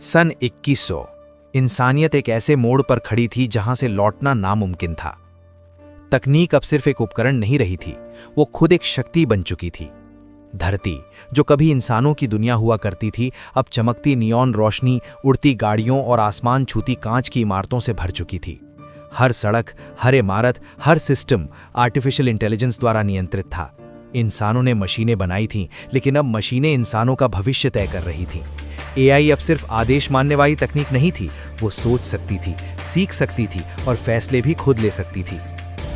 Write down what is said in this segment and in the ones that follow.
सन 2100 इंसानियत एक ऐसे मोड़ पर खड़ी थी जहां से लौटना नामुमकिन था। तकनीक अब सिर्फ एक उपकरण नहीं रही थी, वो खुद एक शक्ति बन चुकी थी। धरती, जो कभी इंसानों की दुनिया हुआ करती थी, अब चमकती नियॉन रोशनी, उड़ती गाड़ियों और आसमान छूती कांच की इमारतों से भर चुकी थी। हर सड़क, हर इमारत, हर सिस्टम आर्टिफिशियल इंटेलिजेंस द्वारा नियंत्रित था। इंसानों ने मशीनें बनाई थीं, लेकिन अब मशीनें इंसानों का भविष्य तय कर रही थीं। एआई अब सिर्फ आदेश मानने वाली तकनीक नहीं थी, वो सोच सकती थी, सीख सकती थी और फैसले भी खुद ले सकती थी।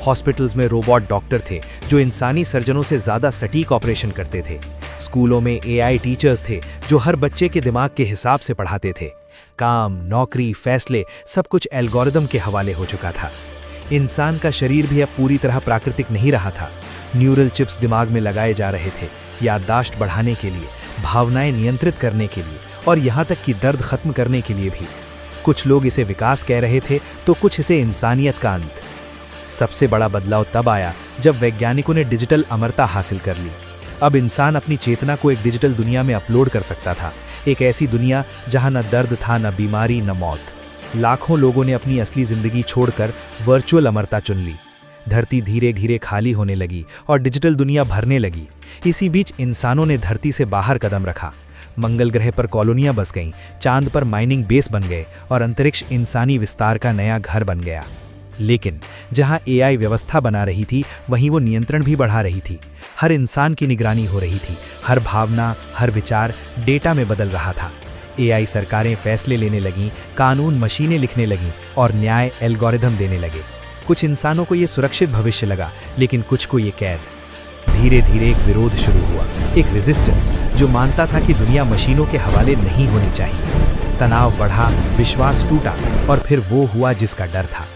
हॉस्पिटल्स में रोबोट डॉक्टर थे जो इंसानी सर्जनों से ज़्यादा सटीक ऑपरेशन करते थे। स्कूलों में एआई टीचर्स थे जो हर बच्चे के दिमाग के हिसाब से पढ़ाते थे। काम, नौकरी, फैसले सब कुछ एल्गोरिदम के हवाले हो चुका था। इंसान का शरीर भी अब पूरी तरह प्राकृतिक नहीं रहा था। न्यूरल चिप्स दिमाग में लगाए जा रहे थे, याददाश्त बढ़ाने के लिए, भावनाएं नियंत्रित करने के लिए और यहाँ तक कि दर्द खत्म करने के लिए भी। कुछ लोग इसे विकास कह रहे थे तो कुछ इसे इंसानियत का अंत। सबसे बड़ा बदलाव तब आया जब वैज्ञानिकों ने डिजिटल अमरता हासिल कर ली। अब इंसान अपनी चेतना को एक डिजिटल दुनिया में अपलोड कर सकता था, एक ऐसी दुनिया जहां न दर्द था, न बीमारी, न मौत। लाखों लोगों ने अपनी असली जिंदगी छोड़कर वर्चुअल अमरता चुन ली। धरती धीरे धीरे खाली होने लगी और डिजिटल दुनिया भरने लगी। इसी बीच इंसानों ने धरती से बाहर कदम रखा। मंगल ग्रह पर कॉलोनियां बस गईं, चांद पर माइनिंग बेस बन गए और अंतरिक्ष इंसानी विस्तार का नया घर बन गया। लेकिन जहां एआई व्यवस्था बना रही थी, वहीं वो नियंत्रण भी बढ़ा रही थी। हर इंसान की निगरानी हो रही थी, हर भावना, हर विचार डेटा में बदल रहा था। एआई सरकारें फैसले लेने लगीं, कानून मशीनें लिखने लगीं और न्याय एल्गोरिदम देने लगे। कुछ इंसानों को ये सुरक्षित भविष्य लगा, लेकिन कुछ को ये कैद। धीरे धीरे एक विरोध शुरू हुआ, एक रेजिस्टेंस जो मानता था कि दुनिया मशीनों के हवाले नहीं होनी चाहिए। तनाव बढ़ा, विश्वास टूटा और फिर वो हुआ जिसका डर था।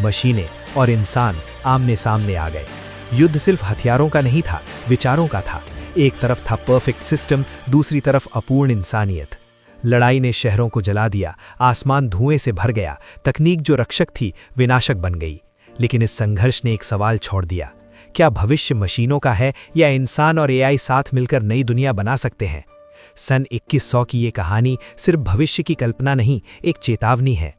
मशीनें और इंसान आमने सामने आ गए। युद्ध सिर्फ हथियारों का नहीं था, विचारों का था। एक तरफ था परफेक्ट सिस्टम, दूसरी तरफ अपूर्ण इंसानियत। लड़ाई ने शहरों को जला दिया, आसमान धुएं से भर गया, तकनीक जो रक्षक थी विनाशक बन गई। लेकिन इस संघर्ष ने एक सवाल छोड़ दिया, क्या भविष्य मशीनों का है या इंसान और एआई साथ मिलकर नई दुनिया बना सकते हैं? सन 2100 की ये कहानी सिर्फ भविष्य की कल्पना नहीं, एक चेतावनी है।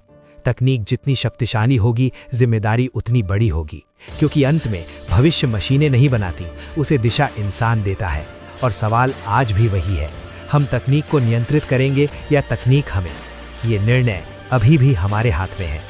तकनीक जितनी शक्तिशाली होगी, जिम्मेदारी उतनी बड़ी होगी, क्योंकि अंत में भविष्य मशीनें नहीं बनाती, उसे दिशा इंसान देता है। और सवाल आज भी वही है, हम तकनीक को नियंत्रित करेंगे या तकनीक हमें? ये निर्णय अभी भी हमारे हाथ में है।